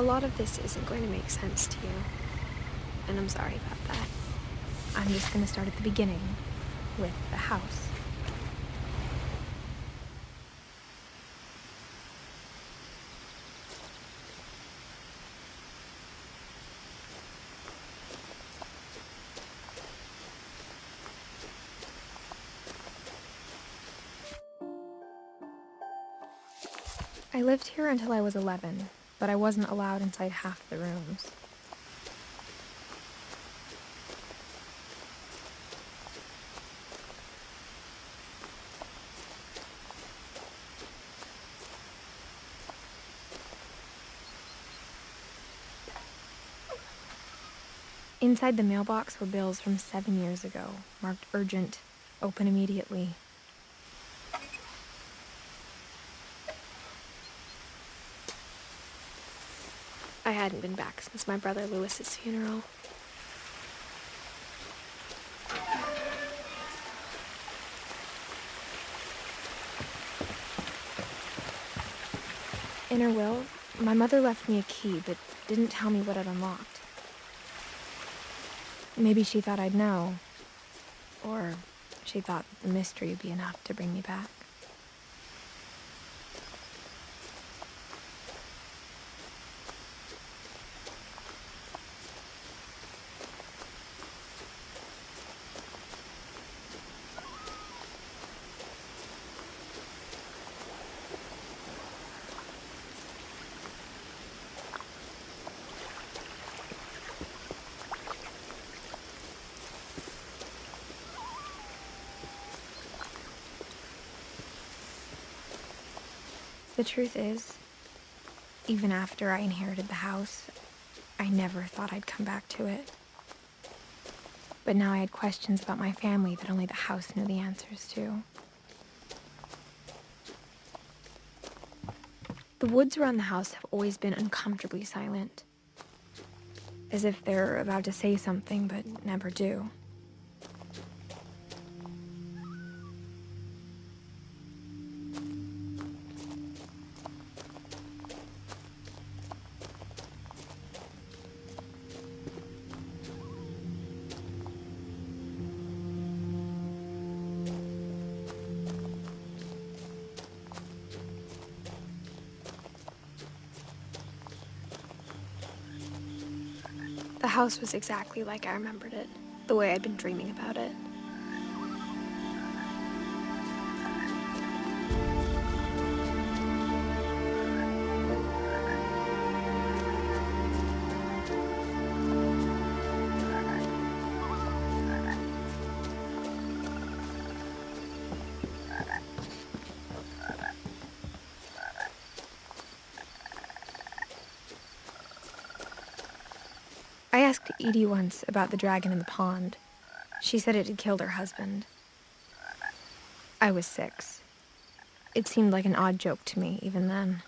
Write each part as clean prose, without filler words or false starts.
A lot of this isn't going to make sense to you, and I'm sorry about that. I'm just going to start at the beginning, with the house. I lived here until I was 11, but I wasn't allowed inside half the rooms. Inside the mailbox were bills from 7 years ago, marked urgent, open immediately. I hadn't been back since my brother Lewis's funeral. In her will, my mother left me a key, but didn't tell me what it unlocked. Maybe she thought I'd know, or she thought that the mystery would be enough to bring me back. The truth is, even after I inherited the house, I never thought I'd come back to it. But now I had questions about my family that only the house knew the answers to. The woods around the house have always been uncomfortably silent, as if they're about to say something but never do. The house was exactly like I remembered it, the way I'd been dreaming about it. I asked Edie once about the dragon in the pond. She said it had killed her husband. I was 6. It seemed like an odd joke to me even then.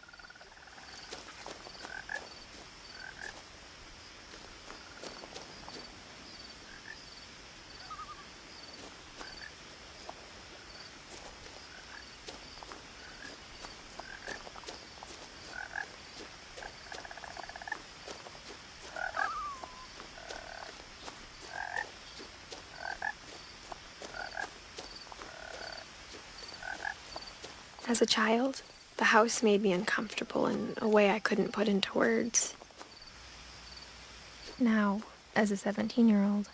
As a child, the house made me uncomfortable in a way I couldn't put into words. Now, as a 17-year-old,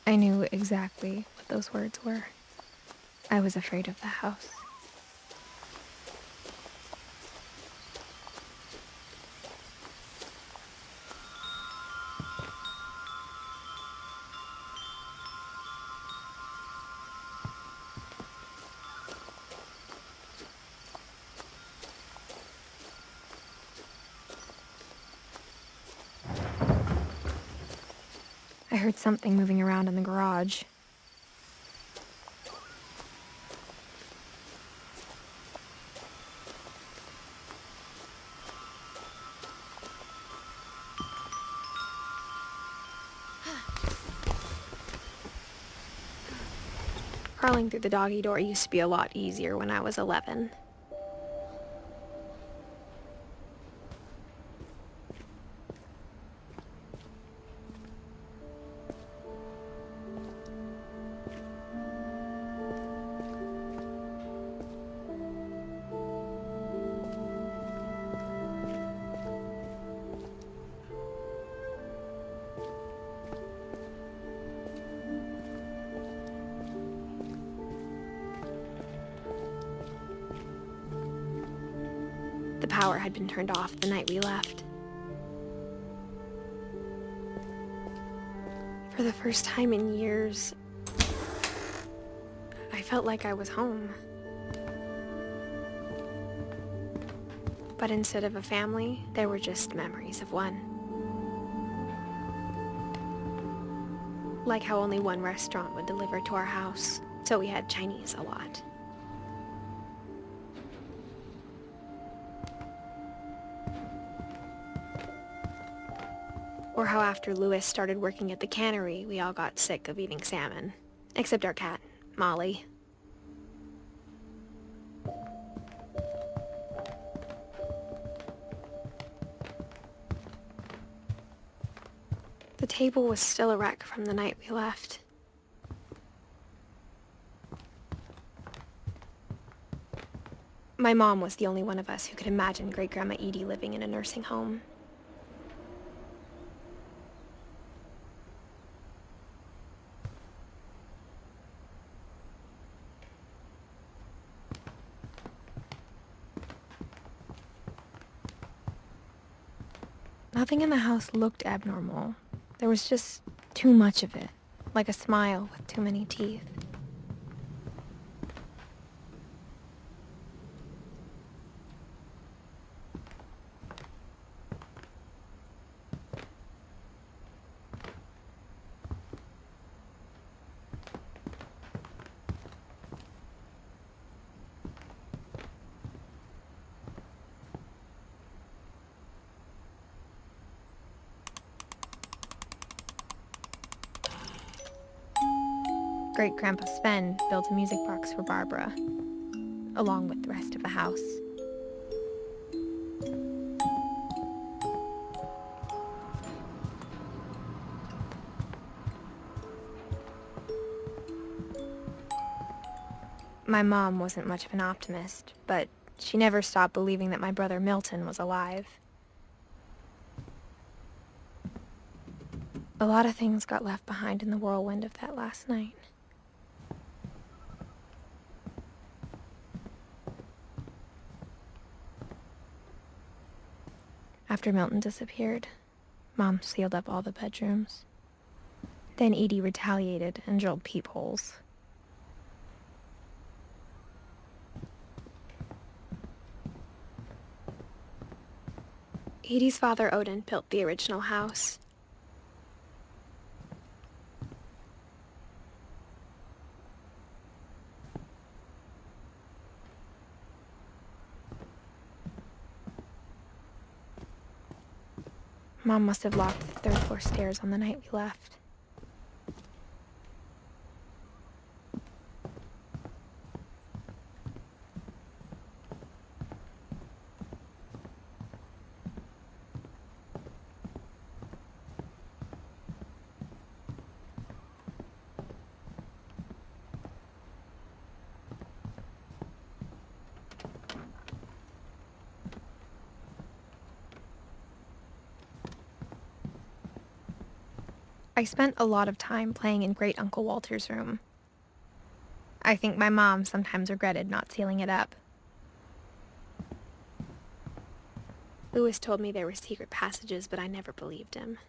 I knew exactly what those words were. I was afraid of the house. I heard something moving around in the garage. Crawling through the doggy door used to be a lot easier when I was 11. power had been turned off the night we left. For the first time in years, I felt like I was home. But instead of a family, there were just memories of one. Like how only one restaurant would deliver to our house, so we had Chinese a lot. Or how after Louis started working at the cannery, we all got sick of eating salmon. Except our cat, Molly. The table was still a wreck from the night we left. My mom was the only one of us who could imagine Great-Grandma Edie living in a nursing home. Nothing in the house looked abnormal. There was just too much of it, like a smile with too many teeth. Great-Grandpa Sven built a music box for Barbara, along with the rest of the house. My mom wasn't much of an optimist, but she never stopped believing that my brother Milton was alive. A lot of things got left behind in the whirlwind of that last night. After Milton disappeared, Mom sealed up all the bedrooms. Then Edie retaliated and drilled peepholes. Edie's father, Odin, built the original house. Mom must have locked the third floor stairs on the night we left. I spent a lot of time playing in Great Uncle Walter's room. I think my mom sometimes regretted not sealing it up. Louis told me there were secret passages, but I never believed him.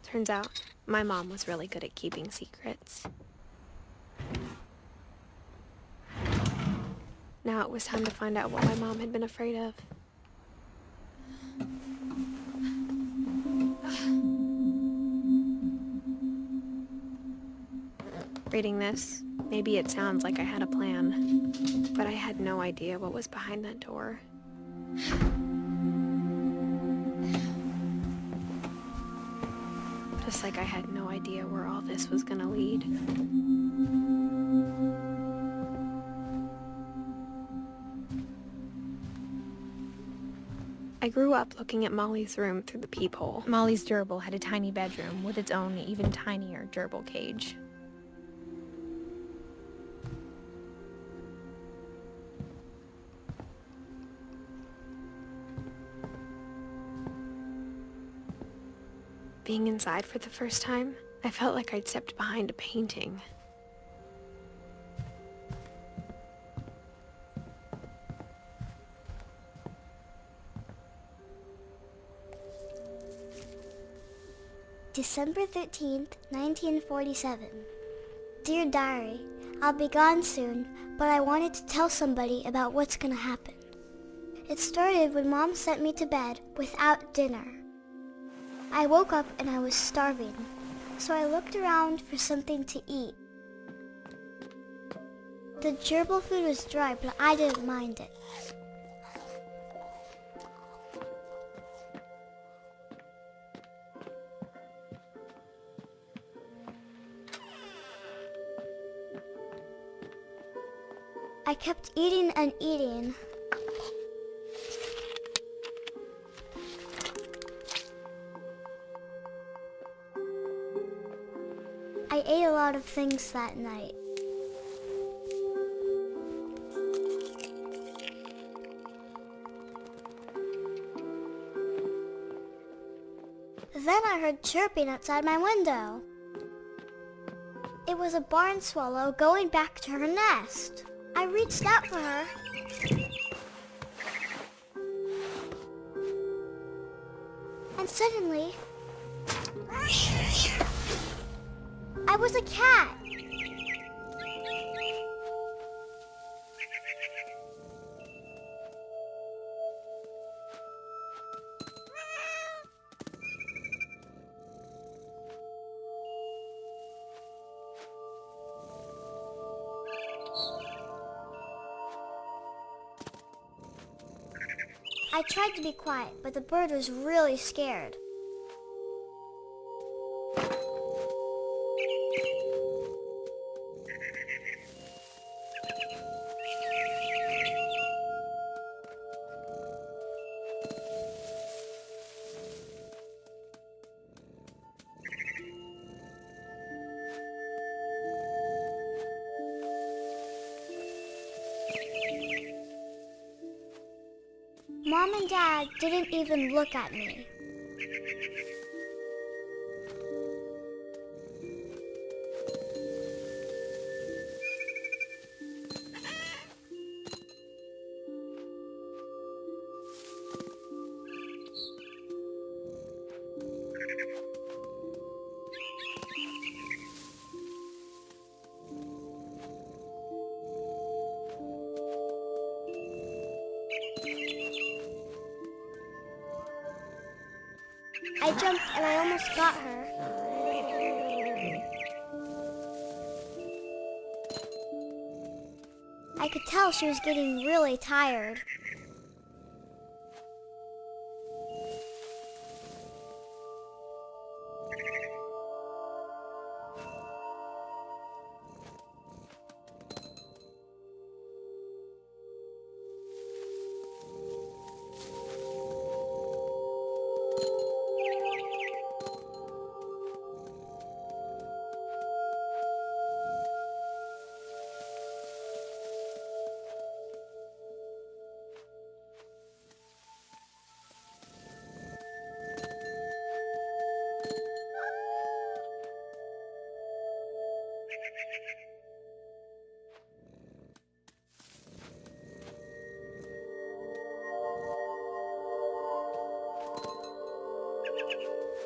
Turns out, my mom was really good at keeping secrets. Now it was time to find out what my mom had been afraid of. Reading this, maybe it sounds like I had a plan, but I had no idea what was behind that door. Just like I had no idea where all this was gonna lead. I grew up looking at Molly's room through the peephole. Molly's gerbil had a tiny bedroom with its own even tinier gerbil cage. Being inside for the first time, I felt like I'd stepped behind a painting. December 13th, 1947. Dear Diary, I'll be gone soon, but I wanted to tell somebody about what's gonna happen. It started when Mom sent me to bed without dinner. I woke up and I was starving, so I looked around for something to eat. The gerbil food was dry, but I didn't mind it. I kept eating and eating. I ate a lot of things that night. Then I heard chirping outside my window. It was a barn swallow going back to her nest. I reached out for her. And suddenly, I was a cat. I tried to be quiet, but the bird was really scared. Mom and Dad didn't even look at me. I jumped and I almost got her. I could tell she was getting really tired.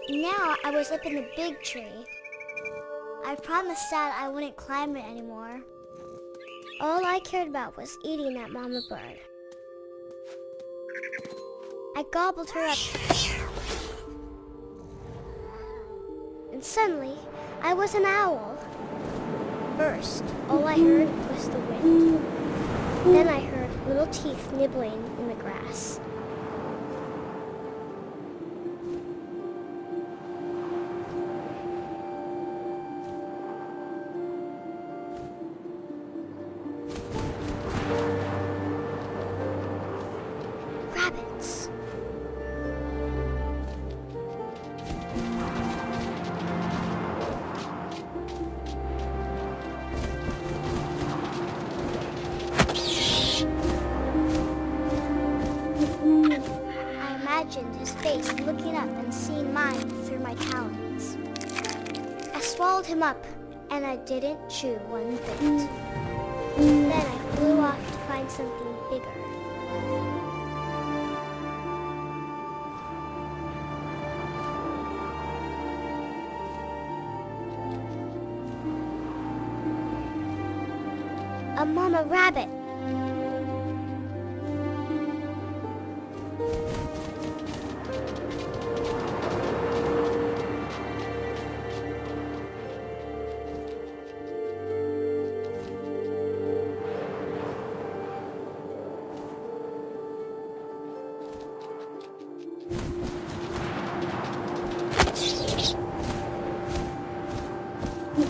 Now I was up in the big tree. I promised Dad I wouldn't climb it anymore. All I cared about was eating that mama bird. I gobbled her up. And suddenly, I was an owl. First, all I heard was the wind. Then I heard little teeth nibbling in the grass. Rabbits. I imagined his face looking up and seeing mine through my talons. I swallowed him up, and I didn't chew one bit. Then I flew off to find something bigger. mama rabbit.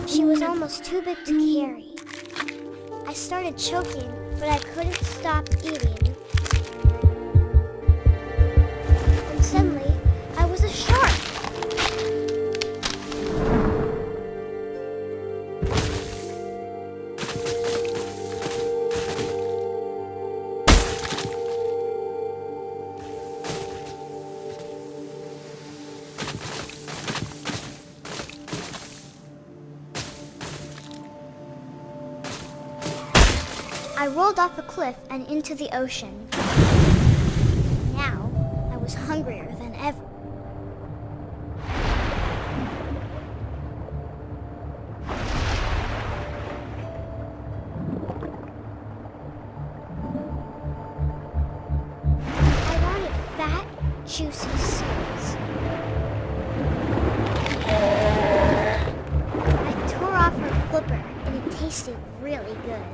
She was almost too big to carry. I started choking, but I couldn't stop eating. And suddenly, I was a shark. I rolled off a cliff and into the ocean. Now, I was hungrier than ever. I wanted fat, juicy seeds. I tore off her flipper, and it tasted really good.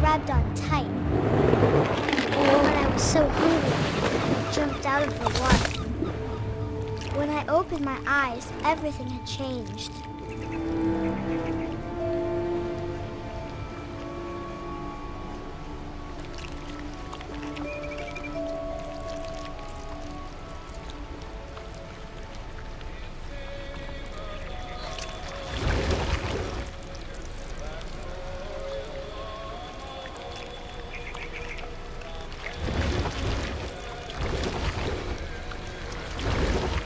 Grabbed on tight. But I was so hungry, I jumped out of the water. When I opened my eyes, everything had changed.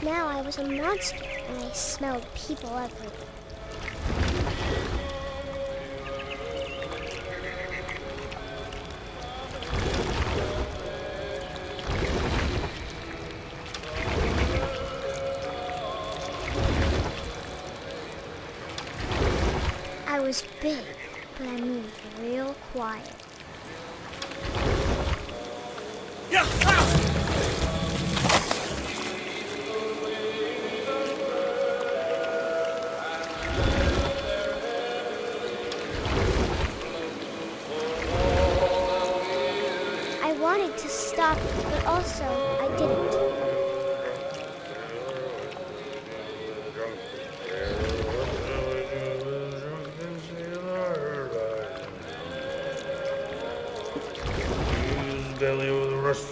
Now I was a monster, and I smelled people everywhere. I was big, but I moved real quiet. I wanted to stop, but also I didn't. Belly with the rest.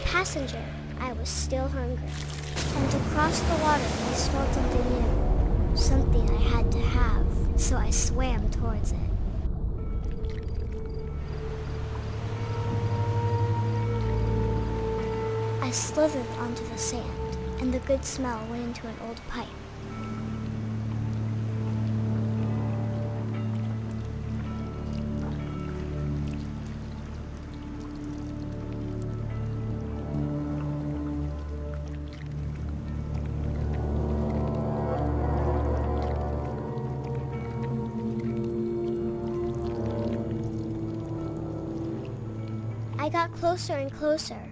Passenger, I was still hungry. And to cross the water, I smelled something new. Something I had to have, so I swam towards it. I slithered onto the sand, and the good smell went into an old pipe. I got closer and closer,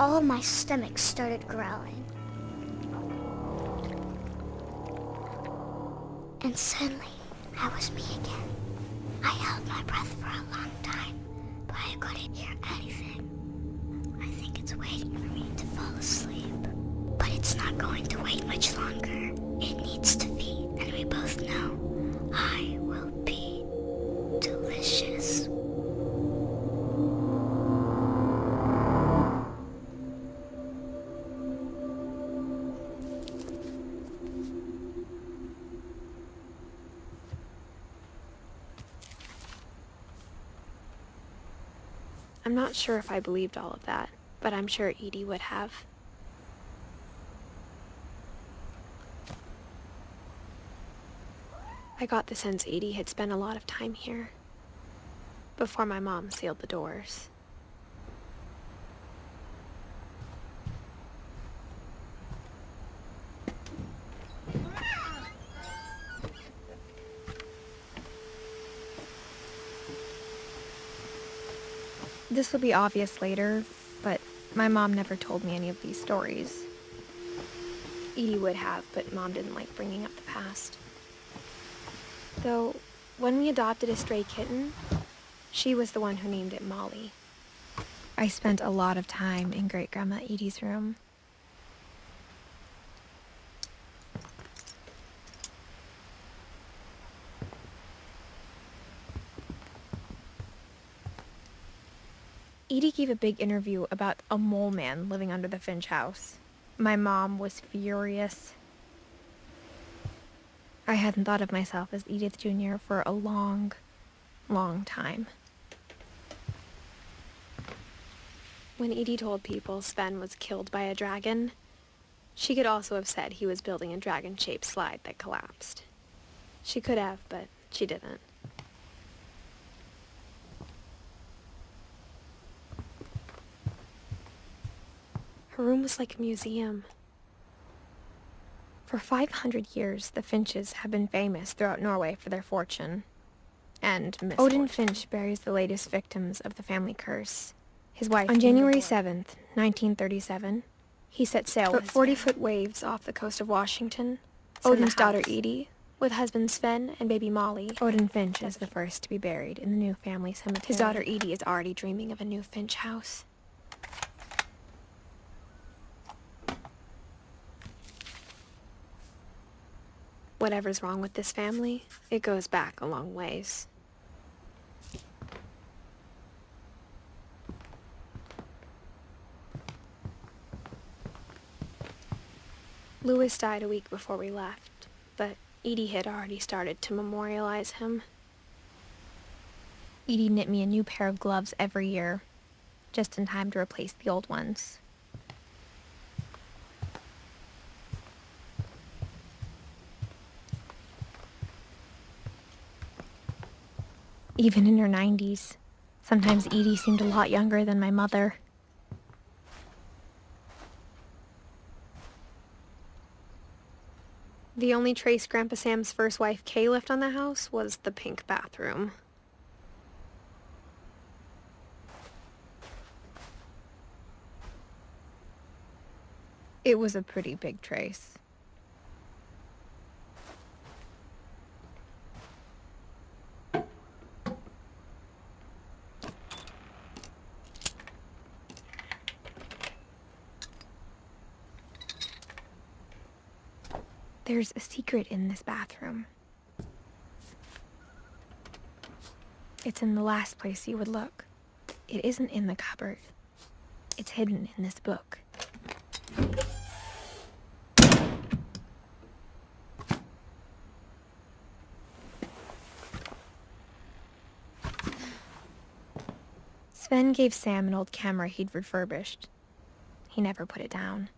all of my stomach started growling. And suddenly, I was me again. I held my breath for a long time, but I couldn't hear anything. I think it's waiting for me to fall asleep. But it's not going to wait much longer. It needs to feed, and we both know I will be delicious. I'm not sure if I believed all of that, but I'm sure Edie would have. I got the sense Edie had spent a lot of time here, before my mom sealed the doors. This will be obvious later, but my mom never told me any of these stories. Edie would have, but Mom didn't like bringing up the past. Though, when we adopted a stray kitten, she was the one who named it Molly. I spent a lot of time in Great-Grandma Edie's room. Edie gave a big interview about a mole man living under the Finch house. My mom was furious. I hadn't thought of myself as Edith Jr. for a long, long time. When Edie told people Sven was killed by a dragon, she could also have said he was building a dragon-shaped slide that collapsed. She could have, but she didn't. Her room was like a museum. For 500 years, the Finches have been famous throughout Norway for their fortune and misfortune. Odin Finch buries the latest victims of the family curse. His wife. On January 7th, 1937, he set sail with 40-foot waves off the coast of Washington. Odin's daughter Edie, with husband Sven and baby Molly. Odin Finch is the first to be buried in the new family cemetery. His daughter Edie is already dreaming of a new Finch house. Whatever's wrong with this family, it goes back a long ways. Louis died a week before we left, but Edie had already started to memorialize him. Edie knit me a new pair of gloves every year, just in time to replace the old ones. Even in her 90s, sometimes Edie seemed a lot younger than my mother. The only trace Grandpa Sam's first wife, Kay, left on the house was the pink bathroom. It was a pretty big trace. There's a secret in this bathroom. It's in the last place you would look. It isn't in the cupboard. It's hidden in this book. Sven gave Sam an old camera he'd refurbished. He never put it down.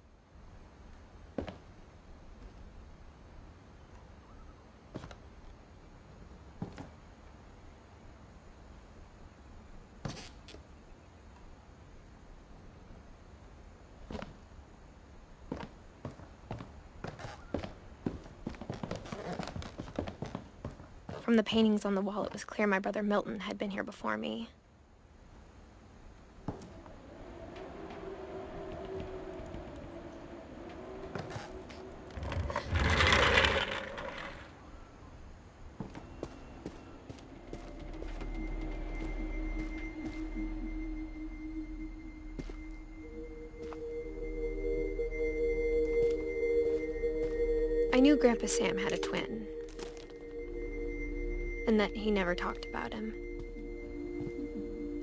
From the paintings on the wall, it was clear my brother Milton had been here before me. I knew Grandpa Sam had a twin, and that he never talked about him.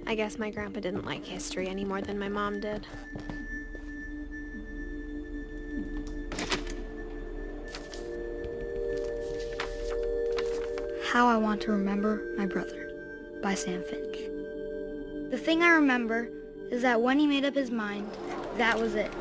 I guess my grandpa didn't like history any more than my mom did. How I Want to Remember My Brother by Sam Finch. The thing I remember is that when he made up his mind, that was it.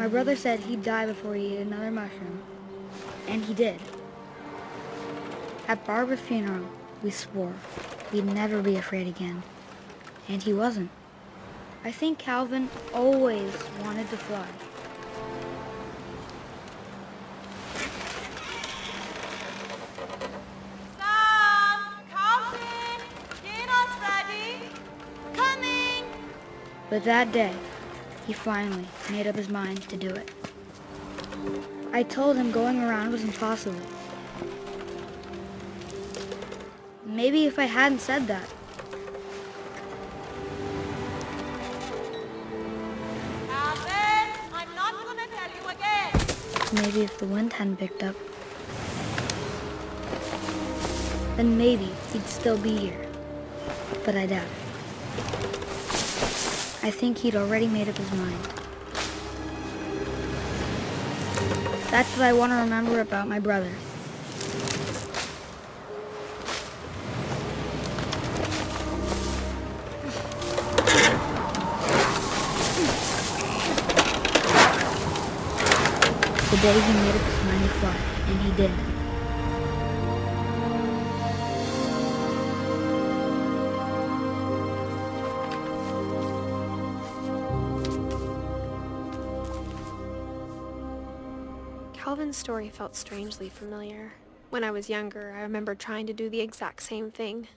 My brother said he'd die before he ate another mushroom, and he did. At Barbara's funeral, we swore we'd never be afraid again, and he wasn't. I think Calvin always wanted to fly. Sam, Calvin, dinner's ready. Coming. But that day, he finally made up his mind to do it. I told him going around was impossible. Maybe if I hadn't said that, Calvin, I'm not gonna tell you again. maybe if the wind hadn't picked up, then maybe he'd still be here. But I doubt it. I think he'd already made up his mind. That's what I want to remember about my brother. The day he made up his mind to fly, and he did. Calvin's story felt strangely familiar. When I was younger, I remember trying to do the exact same thing.